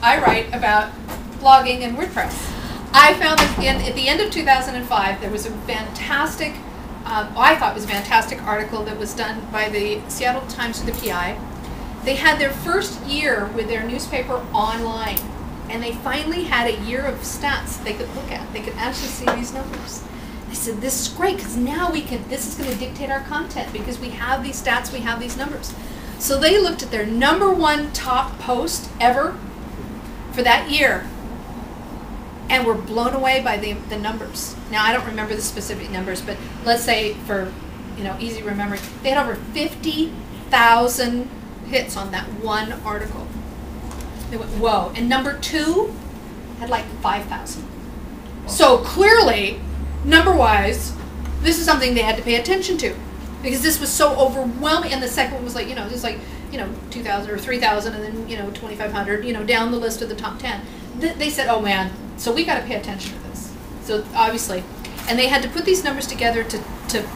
I write about blogging and WordPress. I found that at the end of 2005, there was a fantastic, I thought it was a fantastic article that was done by the Seattle Times with the PI. They had their first year with their newspaper online, and they finally had a year of stats they could look at. They could actually see these numbers. They said, this is great, because now this is going to dictate our content, because we have these stats, we have these numbers. So they looked at their #1 top post ever for that year, and were blown away by the numbers. Now, I don't remember the specific numbers, but let's say for easy remembering, they had over 50,000 hits on that one article. They went, whoa. And #2 had like 5,000. So clearly, number-wise, this is something they had to pay attention to, because this was so overwhelming. And the second one was like, just like, 2,000 or 3,000, and then, 2,500, down the list of the top 10. They said, oh man, so we got to pay attention to this. So obviously, and they had to put these numbers together to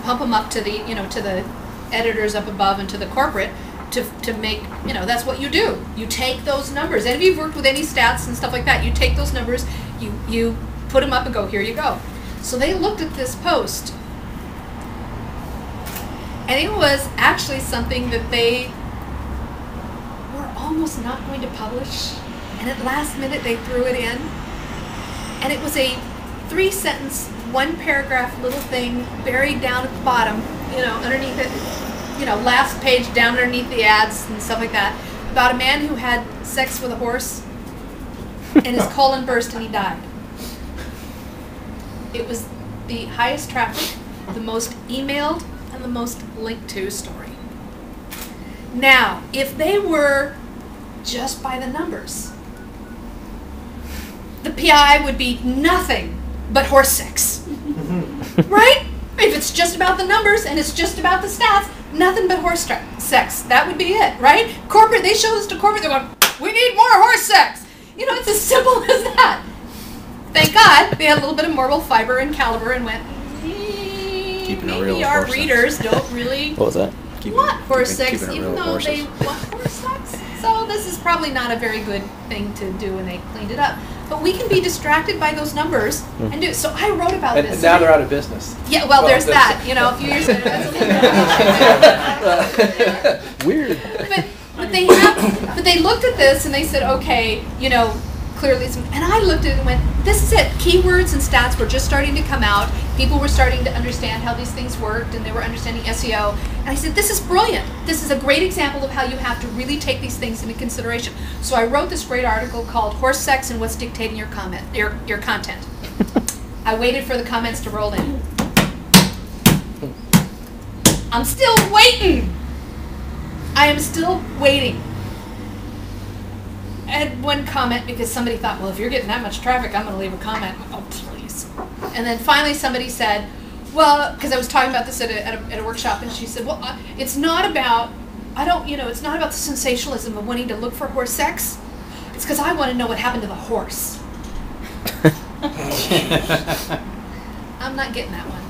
pump them up to the, to the editors up above and to the corporate to make, that's what you do. You take those numbers. And if you've worked with any stats and stuff like that, you take those numbers, you put them up and go, here you go. So they looked at this post, and it was actually something that they were almost not going to publish, and at last minute they threw it in, and it was a 3-sentence, 1-paragraph little thing buried down at the bottom, underneath it, last page down underneath the ads and stuff like that, about a man who had sex with a horse, and his colon burst and he died. It was the highest traffic, the most emailed, and the most linked to story. Now, if they were just by the numbers, the PI would be nothing but horse sex. Right? If it's just about the numbers and it's just about the stats, nothing but horse sex. That would be it, right? Corporate, they show this to corporate, they're going, we need more horse sex. It's as simple as that. Thank God they had a little bit of moral fiber and caliber and went, maybe our readers don't really what was that? want horse sex, even though they want horse sex. So this is probably not a very good thing to do, and they cleaned it up. But we can be distracted by those numbers and do it. So I wrote about this. And now they're out of business. Yeah, well there's that. A few years ago. That's a little Weird. But they looked at this and they said, okay, clearly and I looked at it and went, this is it. Keywords and stats were just starting to come out. People were starting to understand how these things worked, and they were understanding SEO. And I said, this is brilliant. This is a great example of how you have to really take these things into consideration. So I wrote this great article called Horse Sex and What's Dictating Your Content. I waited for the comments to roll in. I'm still waiting. I am still waiting. I had one comment because somebody thought, well, if you're getting that much traffic, I'm going to leave a comment. Oh, please. And then finally somebody said, well, because I was talking about this at a workshop, and she said, well, it's not about, it's not about the sensationalism of wanting to look for horse sex. It's because I want to know what happened to the horse. I'm not getting that one.